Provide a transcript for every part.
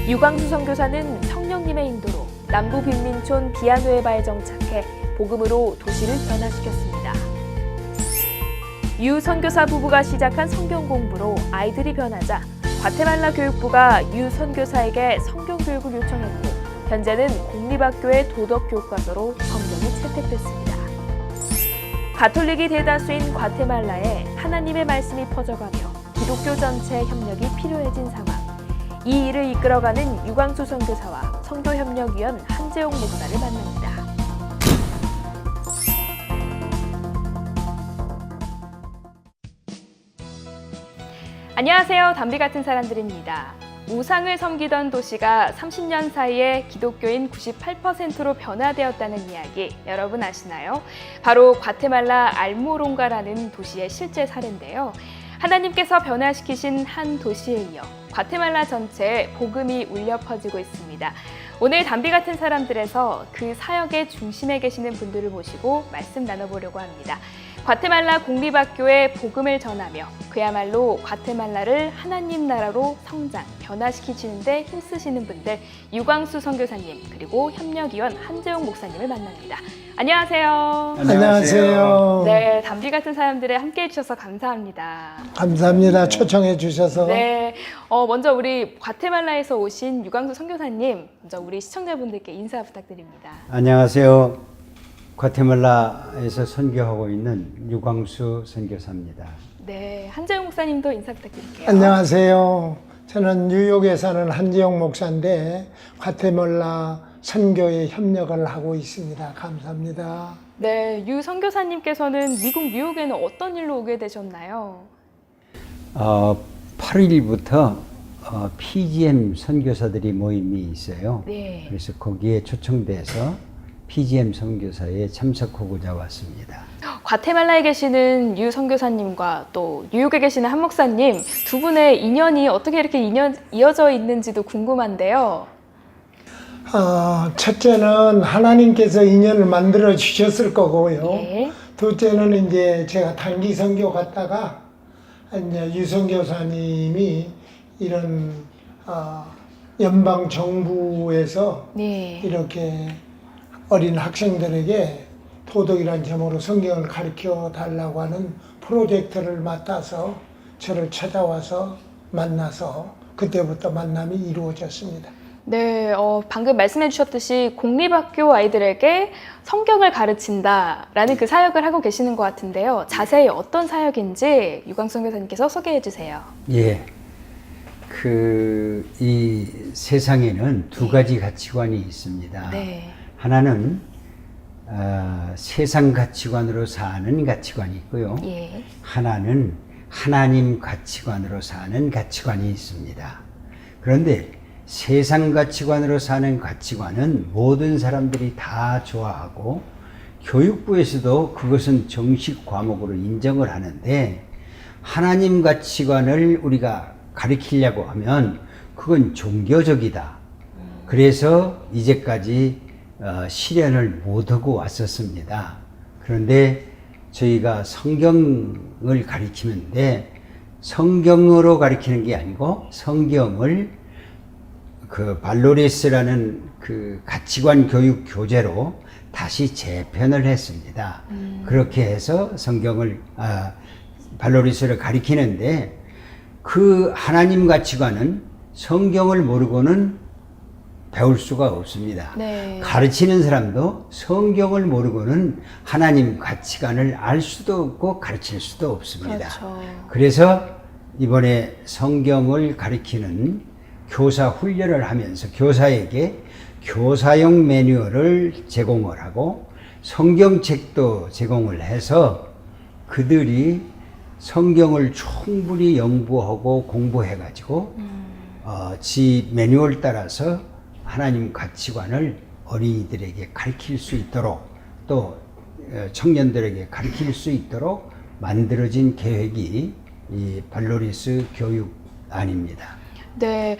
유광수 선교사는 성령님의 인도로 남부 빈민촌 비아누에바에 정착해 복음으로 도시를 변화시켰습니다. 유 선교사 부부가 시작한 성경 공부로 아이들이 변하자 과테말라 교육부가 유 선교사에게 성경 교육을 요청했고 현재는 공립학교의 도덕교과서로 성경이 채택됐습니다. 가톨릭이 대다수인 과테말라에 하나님의 말씀이 퍼져가며 기독교 전체의 협력이 필요해진 상황. 이 일을 이끌어가는 유광수 선교사와 성교협력위원 한재용 목사를 만납니다. 안녕하세요. 담비 같은 사람들입니다. 우상을 섬기던 도시가 30년 사이에 기독교인 98%로 변화되었다는 이야기 여러분 아시나요? 바로 과테말라 알모롱가라는 도시의 실제 사례인데요. 하나님께서 변화시키신 한 도시에 이어 과테말라 전체에 복음이 울려 퍼지고 있습니다. 오늘 담비 같은 사람들에서 그 사역의 중심에 계시는 분들을 모시고 말씀 나눠보려고 합니다. 과테말라 공립학교에 복음을 전하며 그야말로 과테말라를 하나님 나라로 성장, 변화시키시는 데 힘쓰시는 분들 유광수 선교사님 그리고 협력위원 한재용 목사님을 만납니다. 안녕하세요. 안녕하세요. 네, 담비 같은 사람들에 함께해 주셔서 감사합니다. 감사합니다. 초청해 주셔서. 네, 먼저 우리 과테말라에서 오신 유광수 선교사님, 먼저 우리 시청자분들께 인사 부탁드립니다. 안녕하세요. 과테말라에서 선교하고 있는 유광수 선교사입니다. 네, 한재용 목사님도 인사 부탁드릴게요. 안녕하세요. 저는 뉴욕에 사는 한지영 목사인데 과테말라 선교에 협력을 하고 있습니다. 감사합니다. 네, 유 선교사님께서는 미국 뉴욕에는 어떤 일로 오게 되셨나요? 8일부터 PGM 선교사들이 모임이 있어요. 네. 그래서 거기에 초청돼서 PGM 선교사에 참석하고자 왔습니다. 과테말라에 계시는 유 선교사님과 또 뉴욕에 계시는 한 목사님 두 분의 인연이 어떻게 이렇게 이어져 있는지도 궁금한데요. 첫째는 하나님께서 인연을 만들어 주셨을 거고요. 네. 둘째는 이제 제가 단기 선교 갔다가 이제 유 선교사님이 이런 연방 정부에서 네. 이렇게 어린 학생들에게 도덕이란 제목으로 성경을 가르쳐 달라고 하는 프로젝트를 맡아서 저를 찾아와서 만나서 그때부터 만남이 이루어졌습니다. 네, 방금 말씀해 주셨듯이 공립학교 아이들에게 성경을 가르친다라는 그 사역을 하고 계시는 것 같은데요. 자세히 어떤 사역인지 유광수 선교사님께서 소개해 주세요. 예. 이 세상에는 두 가지 가치관이 있습니다. 네. 하나는 세상 가치관으로 사는 가치관이 있고요. 예. 하나는 하나님 가치관으로 사는 가치관이 있습니다. 그런데 세상 가치관으로 사는 가치관은 모든 사람들이 다 좋아하고 교육부에서도 그것은 정식 과목으로 인정을 하는데 하나님 가치관을 우리가 가르치려고 하면 그건 종교적이다. 그래서 이제까지 실현을 못하고 왔었습니다. 그런데 저희가 성경을 가르치는데 성경으로 가르치는 게 아니고 성경을 발로리스라는 그 가치관 교육 교재로 다시 재편을 했습니다. 그렇게 해서 성경을 발로리스를 가르치는데 그 하나님 가치관은 성경을 모르고는 배울 수가 없습니다. 네. 가르치는 사람도 성경을 모르고는 하나님 가치관을 알 수도 없고 가르칠 수도 없습니다. 그렇죠. 그래서 이번에 성경을 가르치는 교사 훈련을 하면서 교사에게 교사용 매뉴얼을 제공을 하고 성경책도 제공을 해서 그들이 성경을 충분히 연구하고 공부해가지고 지 매뉴얼 따라서 하나님 가치관을 어린이들에게 가르칠 수 있도록 또 청년들에게 가르칠 수 있도록 만들어진 계획이 이 발로리스 교육안입니다. 네,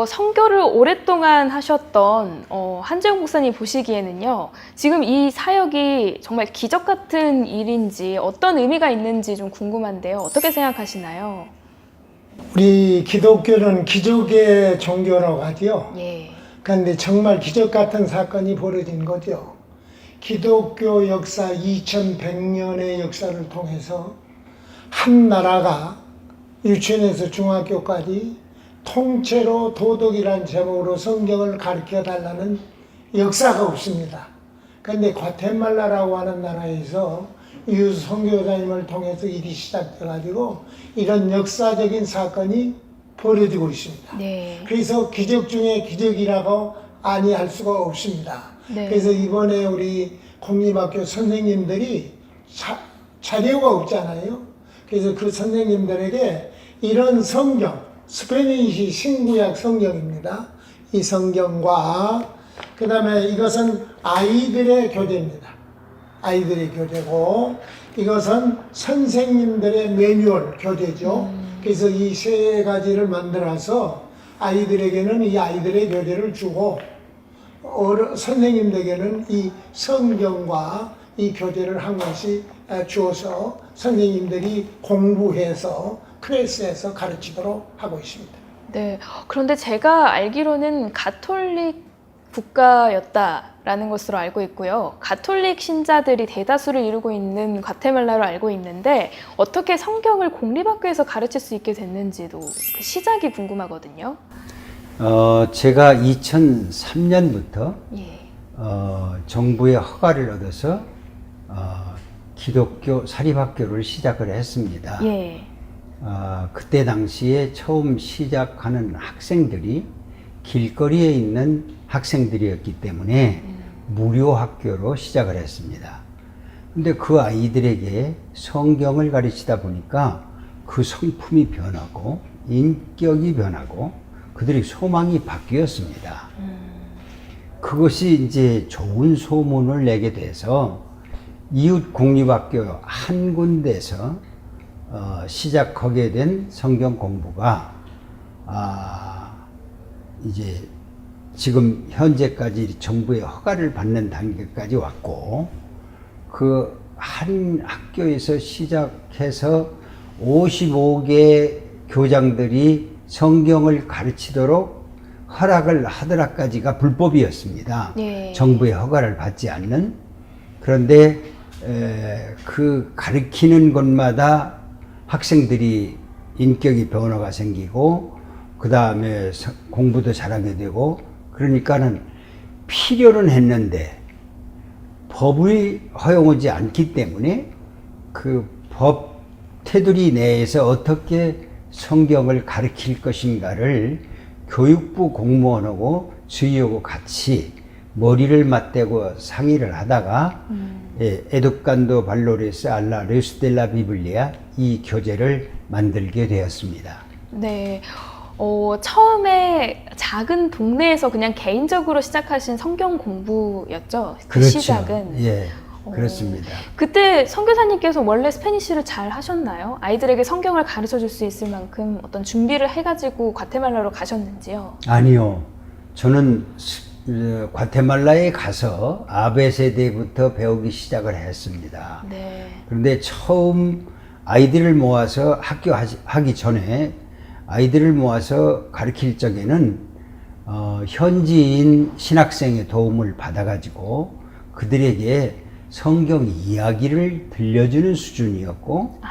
선교를 오랫동안 하셨던 한재용 목사님 보시기에는요, 지금 이 사역이 정말 기적 같은 일인지 어떤 의미가 있는지 좀 궁금한데요. 어떻게 생각하시나요? 우리 기독교는 기적의 종교라고 하지요. 예. 그런데 정말 기적 같은 사건이 벌어진 거죠. 기독교 역사 2100년의 역사를 통해서 한 나라가 유치원에서 중학교까지 통째로 도덕이란 제목으로 성경을 가르쳐 달라는 역사가 없습니다. 그런데 과테말라라고 하는 나라에서 유 선교사님을 통해서 일이 시작돼가지고 이런 역사적인 사건이 벌어지고 있습니다. 네. 그래서 기적 중에 기적이라고 아니할 수가 없습니다. 네. 그래서 이번에 우리 공립학교 선생님들이 자료가 없잖아요. 그래서 그 선생님들에게 이런 성경, 스페니시 신구약 성경입니다. 이 성경과 그 다음에 이것은 아이들의 교재입니다. 아이들의 교재고 이것은 선생님들의 매뉴얼 교재죠. 그래서 이 세 가지를 만들어서 아이들에게는 이 아이들의 교재를 주고 선생님들에게는 이 성경과 이 교재를 한 권씩 주어서 선생님들이 공부해서 클래스에서 가르치도록 하고 있습니다. 네. 그런데 제가 알기로는 가톨릭 국가였다라는 것으로 알고 있고요. 가톨릭 신자들이 대다수를 이루고 있는 과테말라로 알고 있는데 어떻게 성경을 공립학교에서 가르칠 수 있게 됐는지도 그 시작이 궁금하거든요. 제가 2003년부터 예. 정부의 허가를 얻어서 기독교 사립학교를 시작을 했습니다. 예. 그때 당시에 처음 시작하는 학생들이 길거리에 있는 학생들이었기 때문에 무료 학교로 시작을 했습니다. 근데 그 아이들에게 성경을 가르치다 보니까 그 성품이 변하고 인격이 변하고 그들의 소망이 바뀌었습니다. 그것이 이제 좋은 소문을 내게 돼서 이웃 공립학교 한 군데서 시작하게 된 성경 공부가 이제 지금 현재까지 정부의 허가를 받는 단계까지 왔고 그 한 학교에서 시작해서 55개 교장들이 성경을 가르치도록 허락을 하더라까지가 불법이었습니다. 예. 정부의 허가를 받지 않는. 그런데 그 가르치는 곳마다 학생들이 인격이 변화가 생기고 그 다음에 공부도 잘하게 되고 그러니까는 필요는 했는데 법이 허용하지 않기 때문에 그 법 테두리 내에서 어떻게 성경을 가르칠 것인가를 교육부 공무원하고 주의하고 같이 머리를 맞대고 상의를 하다가 에두칸도 발로레스 알라 레스텔라 비블리아 이 교재를 만들게 되었습니다. 네. 처음에 작은 동네에서 그냥 개인적으로 시작하신 성경 공부였죠? 그 그렇죠. 시작은. 예, 그렇습니다. 그때 선교사님께서 원래 스페니쉬를 잘 하셨나요? 아이들에게 성경을 가르쳐 줄 수 있을 만큼 어떤 준비를 해가지고 과테말라로 가셨는지요? 아니요. 저는 과테말라에 가서 아베세대부터 배우기 시작을 했습니다. 네. 그런데 처음 아이들을 모아서 학교 하기 전에 아이들을 모아서 가르칠 적에는 현지인 신학생의 도움을 받아가지고 그들에게 성경 이야기를 들려주는 수준이었고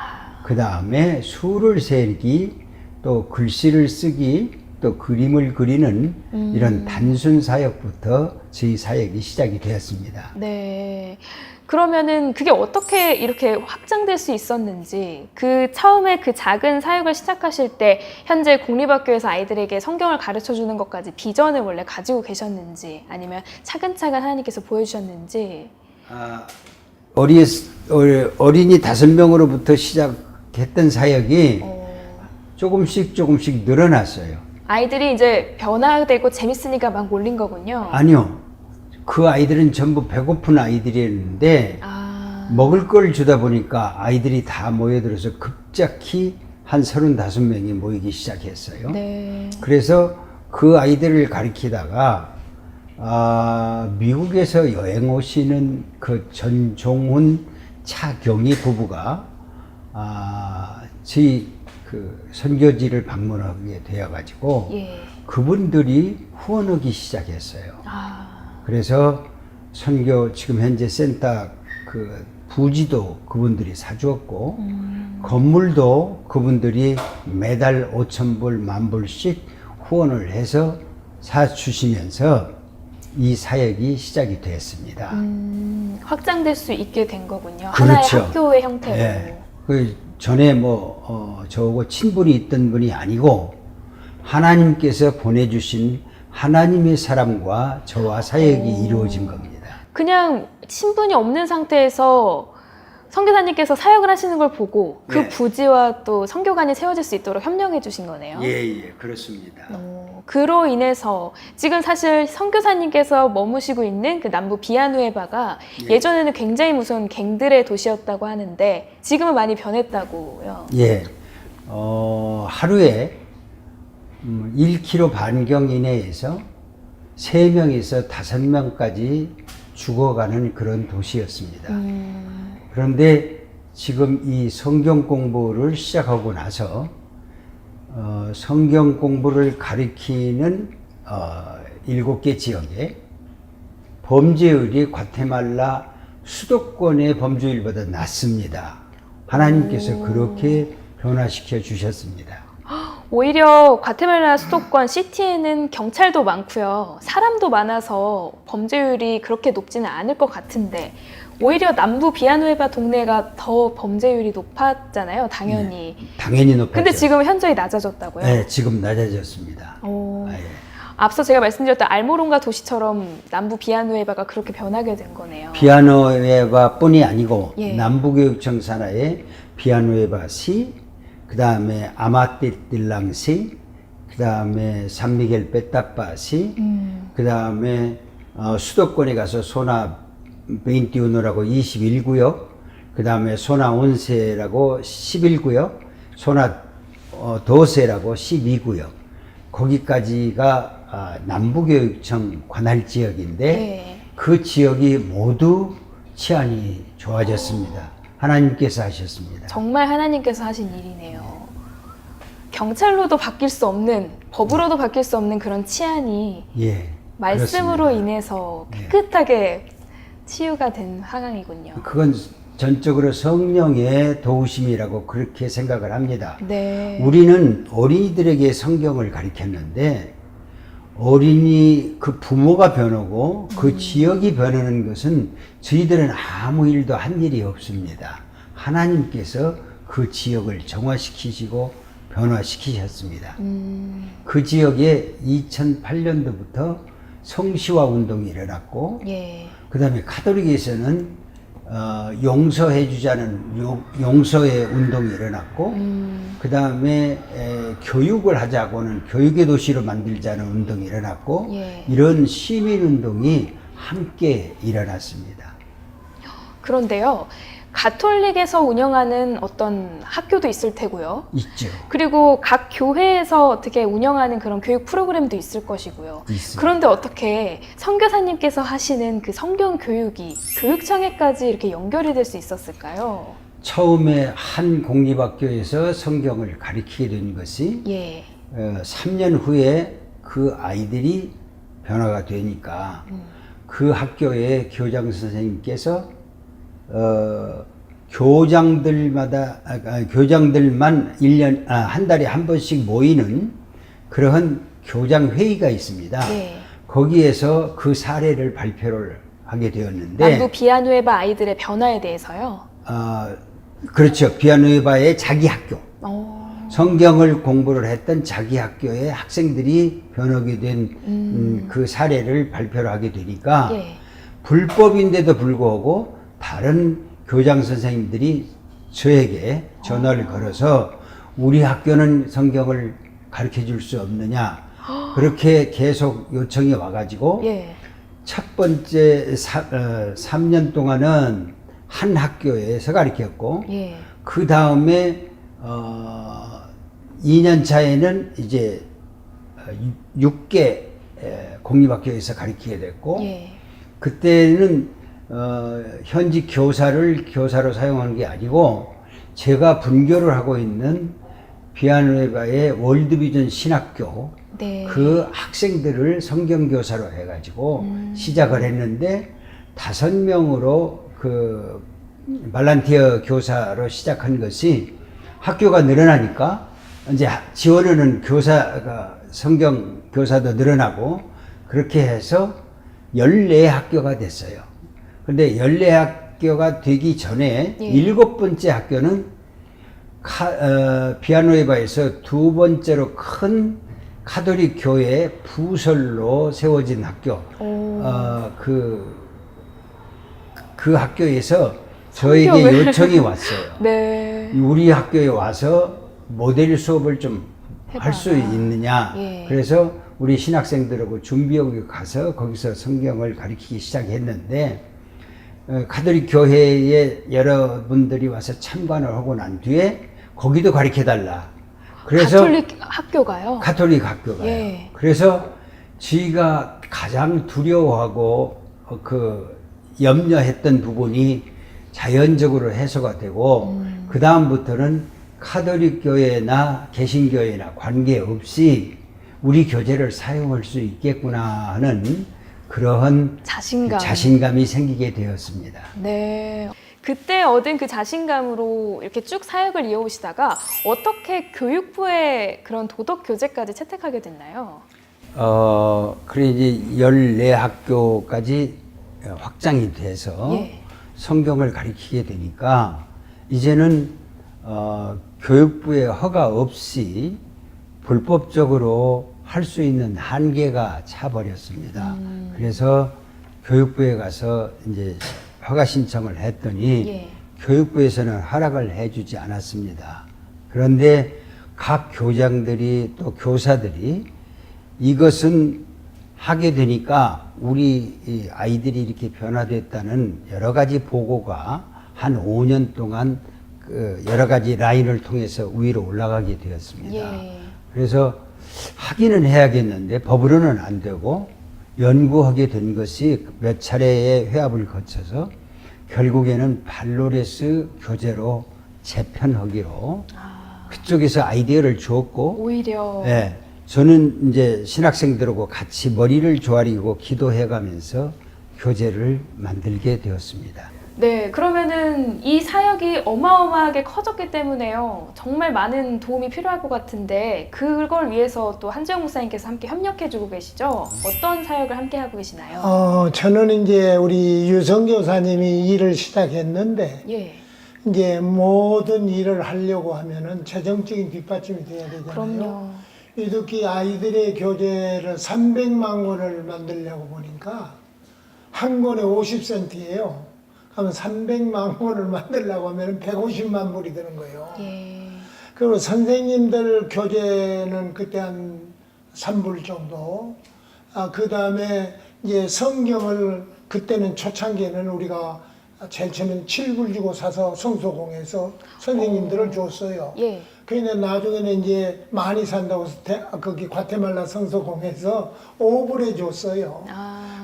그 다음에 수를 세기 또 글씨를 쓰기 또 그림을 그리는 이런 단순 사역부터 저희 사역이 시작이 되었습니다. 네. 그러면은 그게 어떻게 이렇게 확장될 수 있었는지, 그 처음에 그 작은 사역을 시작하실 때 현재 공립학교에서 아이들에게 성경을 가르쳐 주는 것까지 비전을 원래 가지고 계셨는지, 아니면 차근차근 하나님께서 보여주셨는지. 어린이 5명으로부터 시작했던 사역이 조금씩 늘어났어요. 아이들이 이제 변화되고 재밌으니까 막 몰린 거군요. 아니요. 그 아이들은 전부 배고픈 아이들이었는데 먹을 걸 주다 보니까 아이들이 다 모여들어서 급작히 한 35명이 모이기 시작했어요. 네. 그래서 그 아이들을 가리키다가 미국에서 여행 오시는 그 전종훈 차경희 부부가 저희 그 선교지를 방문하게 되어가지고 예. 그분들이 후원하기 시작했어요. 아. 그래서 선교 지금 현재 센터 그 부지도 그분들이 사주었고 건물도 그분들이 매달 5,000불, 10,000불씩 후원을 해서 사주시면서 이 사역이 시작이 됐습니다. 확장될 수 있게 된 거군요. 그렇죠. 하나의 학교의 형태로. 예. 그 전에 저하고 친분이 있던 분이 아니고 하나님께서 보내주신 하나님의 사람과 저와 사역이 이루어진 겁니다. 그냥 친분이 없는 상태에서 선교사님께서 사역을 하시는 걸 보고 그 네. 부지와 또 선교관이 세워질 수 있도록 협력해 주신 거네요. 예, 그렇습니다. 그로 인해서 지금 사실 선교사님께서 머무시고 있는 그 남부 비아누에바가 예전에는 굉장히 무서운 갱들의 도시였다고 하는데 지금은 많이 변했다고요. 예, 하루에 1km 반경 이내에서 3명에서 5명까지 죽어가는 그런 도시였습니다. 그런데 지금 이 성경 공부를 시작하고 나서 성경 공부를 가리키는 7개 지역에 범죄율이 과테말라 수도권의 범죄율보다 낮습니다. 하나님께서 그렇게 변화시켜 주셨습니다. 오히려 과테말라 수도권 시티에는 경찰도 많고요. 사람도 많아서 범죄율이 그렇게 높지는 않을 것 같은데 오히려 남부 비아누에바 동네가 더 범죄율이 높았잖아요. 당연히. 네, 당연히 높았죠. 근데 지금 현저히 낮아졌다고요? 네, 지금 낮아졌습니다. 오. 예. 앞서 제가 말씀드렸던 알모론가 도시처럼 남부 비아누에바가 그렇게 변하게 된 거네요. 비아누에바뿐이 아니고 예. 남부교육청 산하의 비아누에바시, 그 다음에 아마띠딜랑시, 그 다음에 산미겔 베타파시, 그 다음에 수도권에 가서 소나 베인티우노라고 21구역, 그 다음에 소나 온세라고 11구역, 소나 도세라고 12구역, 거기까지가 남부교육청 관할 지역인데 네. 그 지역이 모두 치안이 좋아졌습니다. 하나님께서 하셨습니다. 정말 하나님께서 하신 일이네요. 경찰로도 바뀔 수 없는, 법으로도 바뀔 수 없는 그런 치안이 예, 말씀으로 그렇습니다. 인해서 네. 깨끗하게 치유가 된 상황이군요. 그건 전적으로 성령의 도우심이라고 그렇게 생각을 합니다. 네. 우리는 어린이들에게 성경을 가르쳤는데 어린이 그 부모가 변하고 그 지역이 변하는 것은 저희들은 아무 일도 한 일이 없습니다. 하나님께서 그 지역을 정화시키시고 변화시키셨습니다. 그 지역에 2008년도부터 성시화 운동이 일어났고 예. 그 다음에 카톨릭에서는 용서해 주자는 용서의 운동이 일어났고 그 다음에 교육을 하자고는 교육의 도시로 만들자는 운동이 일어났고 예. 이런 시민 운동이 함께 일어났습니다. 그런데요, 가톨릭에서 운영하는 어떤 학교도 있을 테고요. 있죠. 그리고 각 교회에서 어떻게 운영하는 그런 교육 프로그램도 있을 것이고요. 있습니다. 그런데 어떻게 선교사님께서 하시는 그 성경 교육이 교육청에까지 이렇게 연결이 될 수 있었을까요? 처음에 한 공립학교에서 성경을 가르치게 된 것이 예. 3년 후에 그 아이들이 변화가 되니까 그 학교의 교장 선생님께서 교장들만 한 달에 한 번씩 모이는 그러한 교장 회의가 있습니다. 네. 거기에서 그 사례를 발표를 하게 되었는데 남부 비아누에바 아이들의 변화에 대해서요. 그렇죠. 비아누에바의 자기 학교. 성경을 공부를 했던 자기 학교의 학생들이 변하게 된 그 사례를 발표를 하게 되니까 예. 불법인데도 불구하고 다른 교장 선생님들이 저에게 전화를 걸어서 우리 학교는 성경을 가르쳐 줄 수 없느냐 그렇게 계속 요청이 와가지고 예. 첫 번째 3년 동안은 한 학교에서 가르쳤고 예. 그 다음에 2년 차에는 이제 6개 공립학교에서 가르치게 됐고 예. 그때는 현직 교사를 교사로 사용하는 게 아니고 제가 분교를 하고 있는 비아누에바의 월드비전 신학교 네. 그 학생들을 성경교사로 해가지고 시작을 했는데 5명으로 그 발란티어 교사로 시작한 것이 학교가 늘어나니까 이제 지원하는 교사가 성경 교사도 늘어나고 그렇게 해서 14학교가 됐어요. 근데 14학교가 되기 전에 예. 7번째 학교는 비아누에바에서 2번째로 큰 카톨릭 교회 부설로 세워진 학교. 그 학교에서 저에게 성경을. 요청이 왔어요. 네. 우리 학교에 와서 모델 수업을 좀 할 수 해봐라. 있느냐. 예. 그래서 우리 신학생들하고 준비하고 가서 거기서 성경을 가르치기 시작했는데 카톨릭 교회에 여러분들이 와서 참관을 하고 난 뒤에 거기도 가르쳐달라. 그래서 가톨릭 학교가요? 가톨릭 학교가요. 예. 그래서 지가 가장 두려워하고 그 염려했던 부분이 자연적으로 해소가 되고 그 다음부터는 카톨릭 교회나 개신교회나 관계없이 우리 교재를 사용할 수 있겠구나 하는 그러한 자신감이 생기게 되었습니다. 네. 그때 얻은 그 자신감으로 이렇게 쭉 사역을 이어오시다가 어떻게 교육부의 그런 도덕 교재까지 채택하게 됐나요? 그래 이제 14학교까지 확장이 돼서 예. 성경을 가르치게 되니까 이제는 교육부의 허가 없이 불법적으로 할 수 있는 한계가 차버렸습니다. 그래서 교육부에 가서 이제 허가 신청을 했더니 예. 교육부에서는 허락을 해주지 않았습니다. 그런데 각 교장들이 또 교사들이 이것은 하게 되니까 우리 이 아이들이 이렇게 변화됐다는 여러 가지 보고가 한 5년 동안 그 여러 가지 라인을 통해서 위로 올라가게 되었습니다. 예. 그래서 하기는 해야겠는데 법으로는 안 되고 연구하게 된 것이 몇 차례의 회합을 거쳐서 결국에는 발로레스 교재로 재편하기로 그쪽에서 아이디어를 주었고 오히려 예, 저는 이제 신학생들하고 같이 머리를 조아리고 기도해가면서 교재를 만들게 되었습니다. 네, 그러면은 이 사역이 어마어마하게 커졌기 때문에요. 정말 많은 도움이 필요할 것 같은데 그걸 위해서 또 한재영 목사님께서 함께 협력해주고 계시죠? 어떤 사역을 함께 하고 계시나요? 저는 이제 우리 유성 교사님이 일을 시작했는데 예, 이제 모든 일을 하려고 하면은 재정적인 뒷받침이 돼야 되잖아요. 그럼요. 이렇게 아이들의 교재를 300만 권을 만들려고 보니까 한 권에 50센트예요. 그러면 300만 권을 만들려고 하면 150만 불이 드는 거예요. 예, 그리고 선생님들 교재는 그때 한 3불 정도. 그 다음에 이제 성경을 그때는 초창기에는 우리가 제일 처음엔 7불 주고 사서 성소공에서 선생님들을 줬어요. 예, 그런데 나중에는 이제 많이 산다고 해서 거기 과테말라 성소공에서 5불에 줬어요.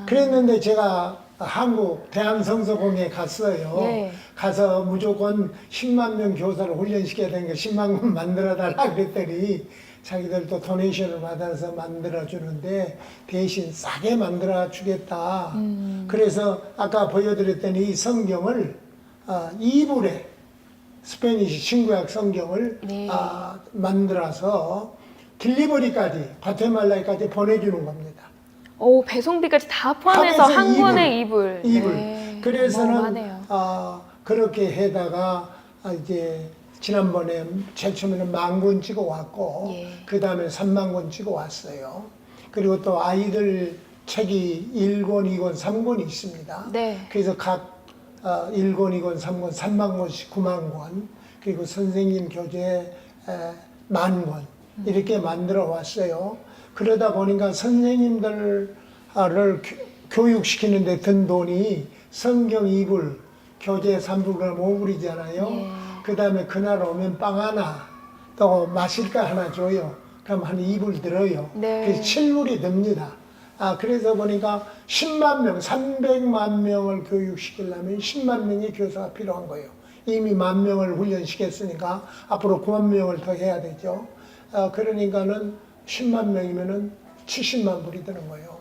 그랬는데 제가 한국 대한성서공에 갔어요. 예. 가서 무조건 10만 명 교사를 훈련시켜야 되는 거 10만 권 만들어달라 그랬더니 자기들도 도네이션을 받아서 만들어주는데 대신 싸게 만들어주겠다. 그래서 아까 보여드렸더니 이 성경을 2불에 스페니시 신구약 성경을 네. 만들어서 딜리버리까지 과테말라까지 보내주는 겁니다. 오, 배송비까지 다 포함해서 합해서 한 2불. 권에 2불. 2불. 네, 그래서는 어마어마하네요. 그렇게 해다가 이제 지난번에 제일 처음에는 10,000권 찍어 왔고 예. 그 다음에 30,000권 찍어 왔어요. 그리고 또 아이들 책이 1권, 2권, 3권이 있습니다. 네. 그래서 각 1권, 2권, 3권, 3만 권씩 9만 권, 그리고 선생님 교재 10,000권 이렇게 만들어 왔어요. 그러다 보니까 선생님들을 교육시키는 데 든 돈이 성경 2불, 교재 3불, 그럼 5불이잖아요. 예. 그 다음에 그날 오면 빵 하나, 또 마실 거 하나 줘요. 그럼 한 2불 들어요. 네. 그래서 7불이 듭니다. 그래서 보니까 10만 명, 300만 명을 교육시키려면 10만 명의 교사가 필요한 거예요. 이미 10,000명을 훈련시켰으니까 앞으로 90,000명을 더 해야 되죠. 그러니까는 10만 명이면은 70만 불이 드는 거예요.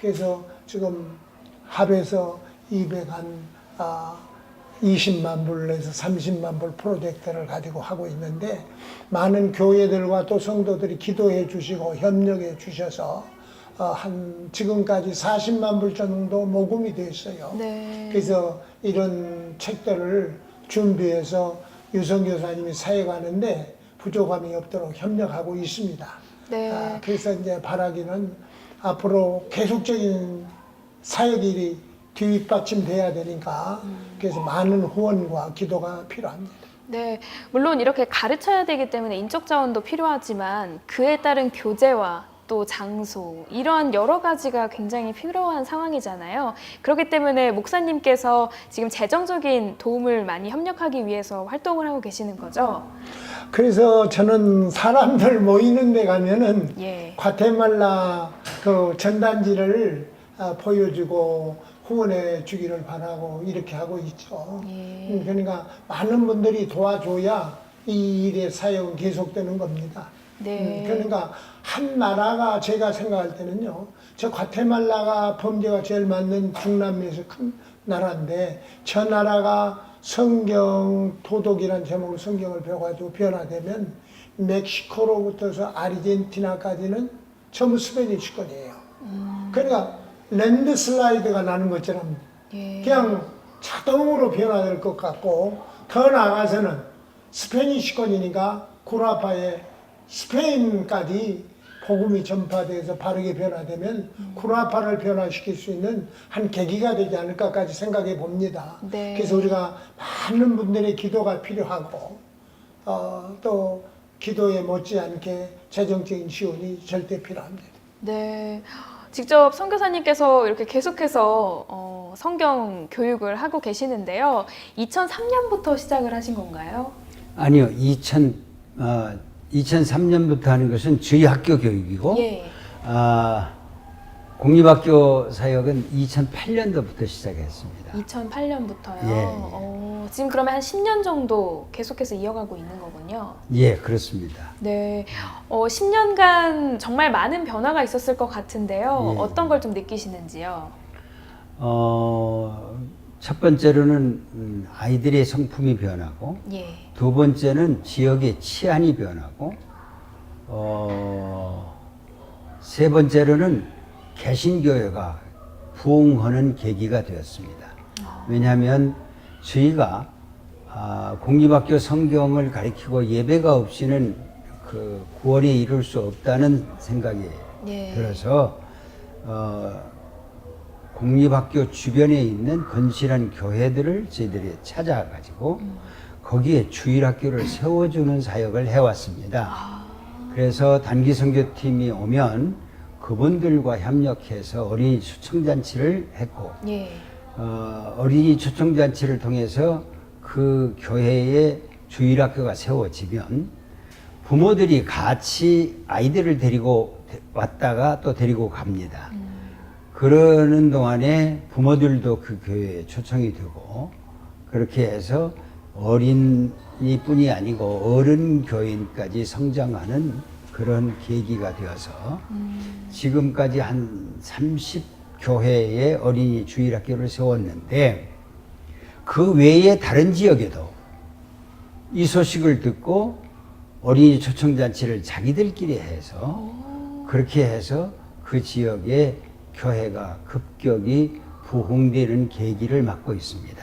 그래서 지금 합해서 20만 불에서 30만 불 프로젝트를 가지고 하고 있는데, 많은 교회들과 또 성도들이 기도해 주시고 협력해 주셔서 한 지금까지 40만 불 정도 모금이 됐어요. 네. 그래서 이런 책들을 준비해서 유성 교사님이 사역하는데 부족함이 없도록 협력하고 있습니다. 네. 그래서 이제 바라기는 앞으로 계속적인 사역일이 뒷받침돼야 되니까 그래서 많은 후원과 기도가 필요합니다. 네, 물론 이렇게 가르쳐야 되기 때문에 인적 자원도 필요하지만 그에 따른 교재와 또 장소, 이러한 여러 가지가 굉장히 필요한 상황이잖아요. 그렇기 때문에 목사님께서 지금 재정적인 도움을 많이 협력하기 위해서 활동을 하고 계시는 거죠? 그래서 저는 사람들 모이는 데 가면은 예. 과테말라 그 전단지를 보여주고 후원해 주기를 바라고 이렇게 하고 있죠. 예. 그러니까 많은 분들이 도와줘야 이 일의 사역은 계속되는 겁니다. 네. 그러니까 한 나라가 제가 생각할 때는요, 저 과테말라가 범죄가 제일 많은 중남미에서 큰 나라인데, 저 나라가 성경 도덕이라는 제목으로 성경을 배워가지고 변화되면 멕시코로부터서 아르헨티나까지는 전부 스페니쉬권이에요. 그러니까 랜드슬라이드가 나는 것처럼 예. 그냥 자동으로 변화될 것 같고, 더 나아가서는 스페니쉬권이니까 구라파에 스페인까지 복음이 전파돼서 바르게 변화되면 구라파를 변화시킬 수 있는 한 계기가 되지 않을까까지 생각해 봅니다. 네. 그래서 우리가 많은 분들의 기도가 필요하고 또 기도에 못지않게 재정적인 지원이 절대 필요합니다. 네. 직접 선교사님께서 이렇게 계속해서 성경 교육을 하고 계시는데요. 2003년부터 시작을 하신 건가요? 아니요, 2003년부터 하는 것은 저희 학교 교육이고, 예. 공립학교 사역은 2008년도부터 시작했습니다. 2008년부터요. 예. 지금 그러면 한 10년 정도 계속해서 이어가고 있는 거군요. 예, 그렇습니다. 네. 10년간 정말 많은 변화가 있었을 것 같은데요. 예. 어떤 걸 좀 느끼시는지요? 첫 번째로는 아이들의 성품이 변하고, 예. 두 번째는 지역의 치안이 변하고, 세 번째로는 개신교회가 부흥하는 계기가 되었습니다. 왜냐하면 저희가 공립학교 성경을 가르치고 예배가 없이는 그 구원에 이룰 수 없다는 생각이 예. 들어서 공립학교 주변에 있는 건실한 교회들을 저희들이 찾아가지고 거기에 주일학교를 세워주는 사역을 해왔습니다. 그래서 단기선교팀이 오면 그분들과 협력해서 어린이 초청잔치를 했고, 예. 어린이 초청잔치를 통해서 그 교회에 주일학교가 세워지면 부모들이 같이 아이들을 데리고 왔다가 또 데리고 갑니다. 그러는 동안에 부모들도 그 교회에 초청이 되고, 그렇게 해서 어린이뿐이 아니고 어른 교인까지 성장하는 그런 계기가 되어서 지금까지 한 30교회의 어린이 주일학교를 세웠는데, 그 외에 다른 지역에도 이 소식을 듣고 어린이 초청잔치를 자기들끼리 해서 그렇게 해서 그 지역의 교회가 급격히 부흥되는 계기를 맞고 있습니다.